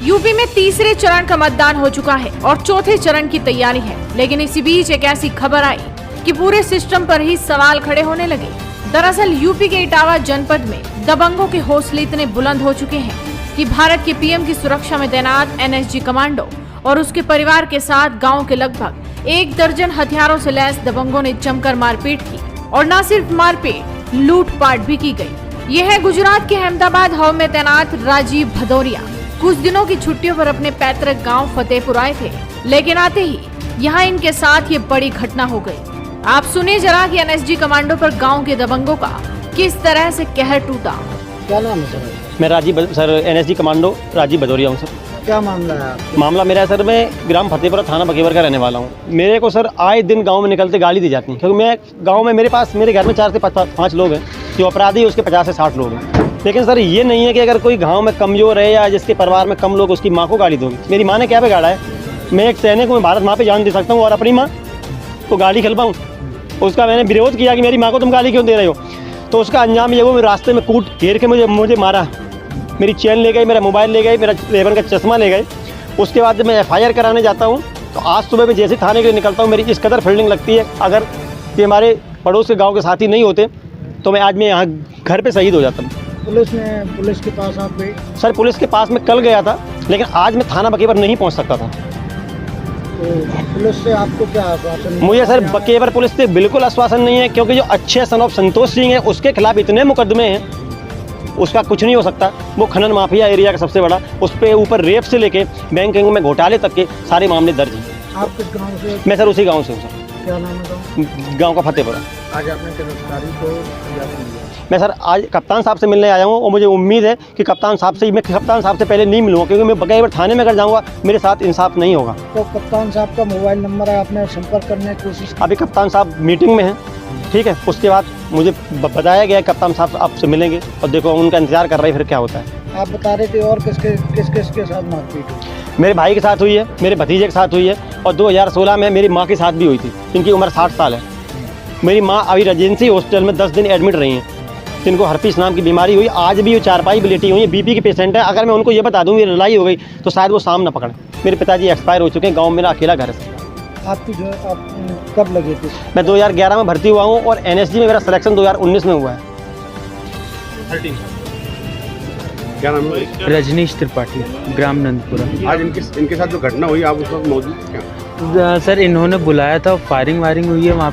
UP में तीसरे चरण का मतदान हो चुका है और चौथे चरण की तैयारी है, लेकिन इसी बीच एक ऐसी खबर आई कि पूरे सिस्टम पर ही सवाल खड़े होने लगे। दरअसल यूपी के इटावा जनपद में दबंगों के हौसले इतने बुलंद हो चुके हैं कि भारत के पीएम की सुरक्षा में तैनात एनएसजी कमांडो और उसके परिवार के साथ गाँव के लगभग 1 दर्जन हथियारों से लैस दबंगों ने जमकर मारपीट की और न सिर्फ मारपीट, लूटपाट भी की गई। यह है गुजरात के अहमदाबाद हब में तैनात राजीव भदौरिया। कुछ दिनों की छुट्टियों पर अपने पैतृक गांव फतेहपुर आए थे, लेकिन आते ही यहां इनके साथ ये बड़ी घटना हो गई। आप सुनिए जरा कि एनएसजी कमांडो पर गांव के दबंगों का किस तरह से कहर टूटा। क्या नाम है सर? मैं Rajeev sir NSG commando Rajeev Bhadauria हूँ सर। क्या मामला है आपका? मामला मेरा है सर, मैं ग्राम फतेहपुरा थाना बकेवर का रहने वाला हूँ। मेरे को सर आए दिन गांव में निकलते गाली दी जाती है, क्योंकि मैं गांव में मेरे घर में 4 से 5 लोग हैं जो अपराधी है, उसके 50 से 60 लोग हैं। लेकिन सर ये नहीं है कि अगर कोई गांव में कमजोर है या जिसके परिवार में कम लोग, उसकी माँ को गाली दोगे। मेरी माँ ने क्या बिगाड़ा है? मैं एक सैनिक हूँ, भारत माँ पे जान दे सकता हूँ और अपनी माँ को गाली खिलवाऊँ? उसका मैंने विरोध किया कि मेरी माँ को तुम गाली क्यों दे रहे हो, तो उसका अंजाम ये वो रास्ते में कूट घेर के मुझे मारा। मेरी चेन ले गई, मेरा मोबाइल ले गई, मेरा लेबर का चश्मा ले गए। उसके बाद जब मैं FIR कराने जाता हूँ तो आज सुबह में जैसे थाने के लिए निकलता हूँ, मेरी इस कदर फील्डिंग लगती है, अगर ये हमारे पड़ोस के गाँव के साथी नहीं होते तो मैं आज यहाँ घर पर शहीद हो जाता हूँ। पुलिस के पास आप गए? सर पुलिस के पास मैं कल गया था, लेकिन आज मैं थाना बकेवर नहीं पहुँच सकता था। तो पुलिस से आपको क्या आश्वासन? मुझे सर बकेवर पुलिस से बिल्कुल आश्वासन नहीं है, क्योंकि जो अच्छे सन ऑफ संतोष सिंह है उसके खिलाफ इतने मुकदमे हैं, उसका कुछ नहीं हो सकता। वो खनन माफिया एरिया का सबसे बड़ा, उस पर ऊपर रेप से लेके बैंकिंग में घोटाले तक के सारे मामले दर्ज हैं। आप किस गांव से? मैं सर उसी गांव से हूँ सर। क्या नाम है गांव का फतेहपुरा। आज आपने गिरफ्तारी को किया? मैं सर आज कप्तान साहब से मिलने आया हूँ और मुझे उम्मीद है कि कप्तान साहब से पहले नहीं मिलूँगा, क्योंकि मैं बकेवर थाने में अगर जाऊँगा मेरे साथ इंसाफ नहीं होगा। तो कप्तान साहब का मोबाइल नंबर है, आपने संपर्क करने की कोशिश? अभी कप्तान साहब मीटिंग में हैं, ठीक है। उसके बाद मुझे बताया गया कप्तान साहब आपसे मिलेंगे और देखो उनका इंतजार कर रहे हैं, फिर क्या होता है। आप बता रहे थे और किसके साथ मारपीट हुई? मेरे भाई के साथ हुई है, मेरे भतीजे के साथ हुई है और 2016 में मेरी माँ के साथ भी हुई थी। इनकी उम्र 60 साल है। मेरी माँ अभी रेजेंसी हॉस्पिटल में 10 दिन एडमिट रही हैं। जिनको हर्पीस नाम की बीमारी हुई, आज भी वो 4 भी लेटी हुई है, BP की पेशेंट है। अगर मैं उनको ये बता दूँ ये लड़ाई हो गई तो शायद वो साम ना पकड़े। मेरे पिताजी एक्सपायर हो चुके हैं, गाँव में मेरा अकेला घर है। आप कब लगे थे? मैं 2011 में भर्ती हुआ हूँ और NSG में मेरा सिलेक्शन 2019 में हुआ है। क्या नाम है? रजनीश त्रिपाठी, ग्राम नंदपुरा। आज इनके साथ जो घटना हुई, आप उस वक्त मौजूद थे क्या? सर इन्होंने बुलाया था, फायरिंग वायरिंग हुई है वहाँ पे।